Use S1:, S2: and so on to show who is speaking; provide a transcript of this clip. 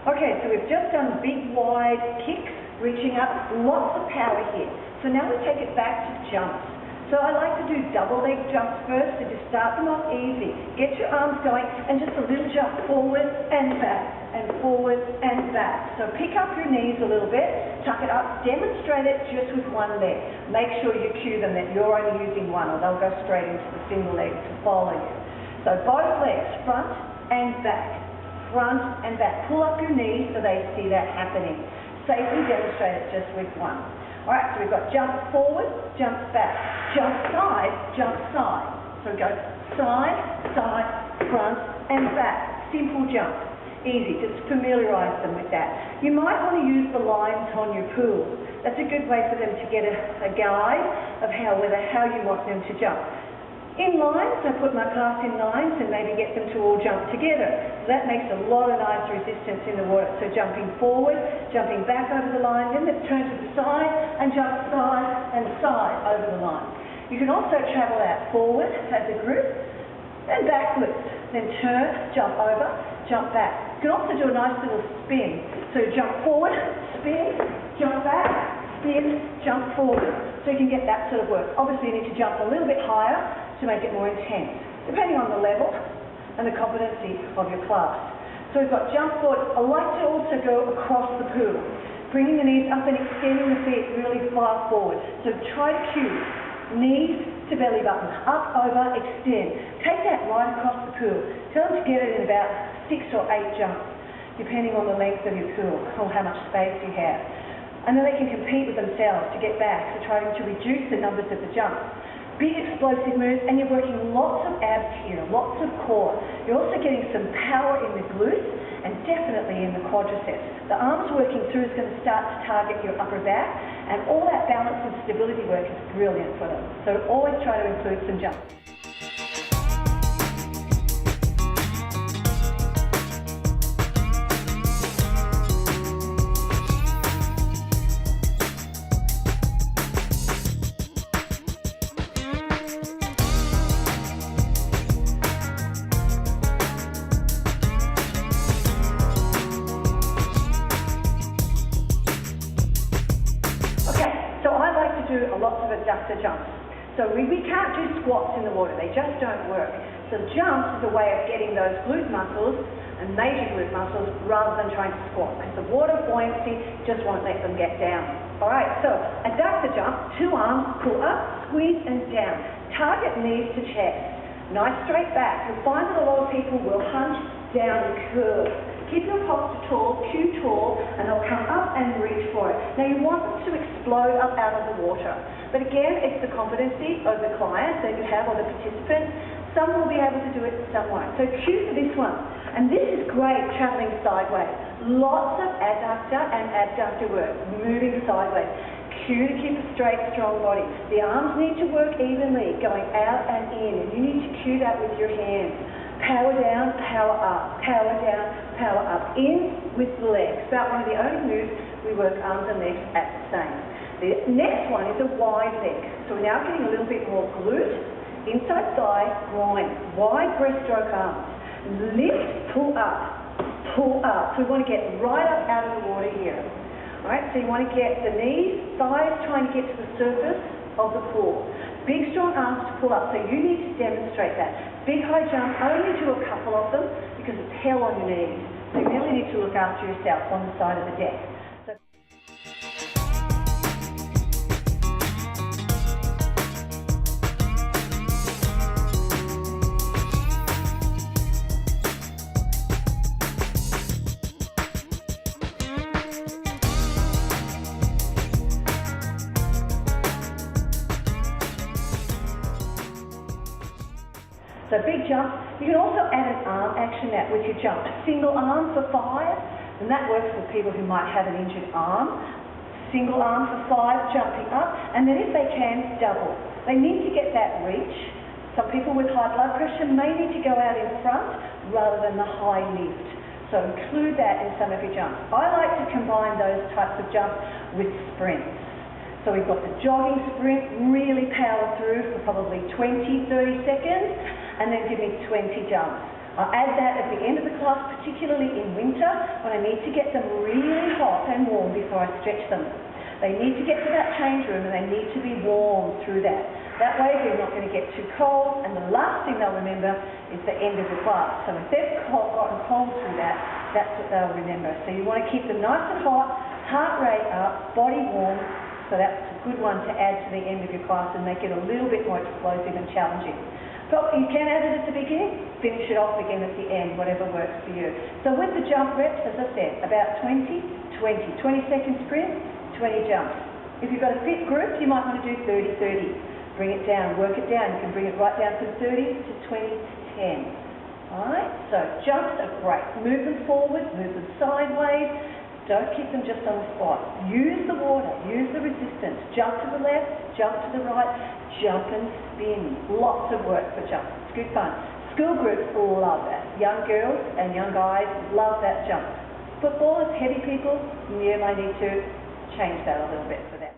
S1: Okay, so we've just done big wide kicks, reaching up, lots of power here. So now we take it back to jumps. So I like to do double leg jumps first, so just start them off easy. Get your arms going and just a little jump forward and back, and forward and back. So pick up your knees a little bit, tuck it up, demonstrate it just with one leg. Make sure you cue them that you're only using one or they'll go straight into the single leg to follow you. So both legs, front and back. Front and back. Pull up your knees so they see that happening. Safely demonstrate it just with one. Alright, so we've got jump forward, jump back, jump side, jump side. So we go side, side, front and back. Simple jump. Easy, just familiarise them with that. You might want to use the lines on your pool. That's a good way for them to get a guide of how you want them to jump. In lines, I put my class in lines and maybe get them to all jump together. So that makes a lot of nice resistance in the work. So jumping forward, jumping back over the line, then let's turn to the side and jump side and side over the line. You can also travel out forward as a group and backwards. Then turn, jump over, jump back. You can also do a nice little spin. So jump forward, spin, jump back, spin, jump forward. So you can get that sort of work. Obviously you need to jump a little bit higher to make it more intense, depending on the level and the competency of your class. So we've got jump forward. I like to also go across the pool, bringing the knees up and extending the feet really far forward. So try to cue knees to belly button, up, over, extend. Take that right across the pool. Tell them to get it in about 6 or 8 jumps, depending on the length of your pool or how much space you have. And then they can compete with themselves to get back, so trying to reduce the numbers of the jumps. Big explosive moves, and you're working lots of abs here, lots of core. You're also getting some power in the glutes and definitely in the quadriceps. The arms working through is going to start to target your upper back, and all that balance and stability work is brilliant for them. So always try to include some jumps. Do lots of adductor jumps. So we can't do squats in the water, they just don't work. So jumps is a way of getting those glute muscles and major glute muscles rather than trying to squat, because the water buoyancy just won't let them get down. Alright, so adductor jump, 2 arms, pull up, squeeze and down. Target knees to chest. Nice straight back. You'll find that a lot of people will hunch down and curl. Keep your posture tall, cue tall, and they'll come up and reach for it. Now you want them to explode up out of the water. But again, it's the competency of the client that you have or the participant. Some will be able to do it, some won't. So cue for this one. And this is great traveling sideways. Lots of adductor and abductor work, moving sideways. Cue to keep a straight, strong body. The arms need to work evenly, going out and in. And you need to cue that with your hands. Power down, power up, power down, power up. In with the legs. About one of the only moves we work arms and legs at the same. The next one is a wide leg. So we're now getting a little bit more glute, inside thigh, groin. Wide breaststroke arms. Lift, pull up, pull up. So we want to get right up out of the water here. Alright, so you want to get the knees, thighs trying to get to the surface of the pool. Big strong arms to pull up, so you need to demonstrate that. Big high jump, only do a couple of them because it's hell on your knees. So you really need to look after yourself on the side of the deck. So big jump. You can also add an arm action that with your jump. A single arm for 5, and that works for people who might have an injured arm. Single arm for 5, jumping up, and then if they can, double. They need to get that reach. Some people with high blood pressure may need to go out in front rather than the high lift. So include that in some of your jumps. I like to combine those types of jumps with sprints. So we've got the jogging sprint, really power through for probably 20, 30 seconds, and then give me 20 jumps. I'll add that at the end of the class, particularly in winter but I need to get them really hot and warm before I stretch them. They need to get to that change room and they need to be warm through that. That way they're not going to get too cold, and the last thing they'll remember is the end of the class. So if they've gotten cold through that, that's what they'll remember. So you want to keep them nice and hot, heart rate up, body warm, so that's a good one to add to the end of your class and make it a little bit more explosive and challenging. But you can add it at the beginning, finish it off again at the end, whatever works for you. So with the jump reps, as I said, about 20 second sprint, 20 jumps. If you've got a fit group, you might want to do 30-30. Bring it down, work it down. You can bring it right down from 30 to 20 to 10. Alright, so jumps are great. Move them forward, move them sideways. Don't keep them just on the spot. Use the water, use the resistance. Jump to the left, jump to the right, jump and spin. Lots of work for jumps. It's good fun. School groups love that. Young girls and young guys love that jump. Footballers, heavy people, you might need to change that a little bit for them.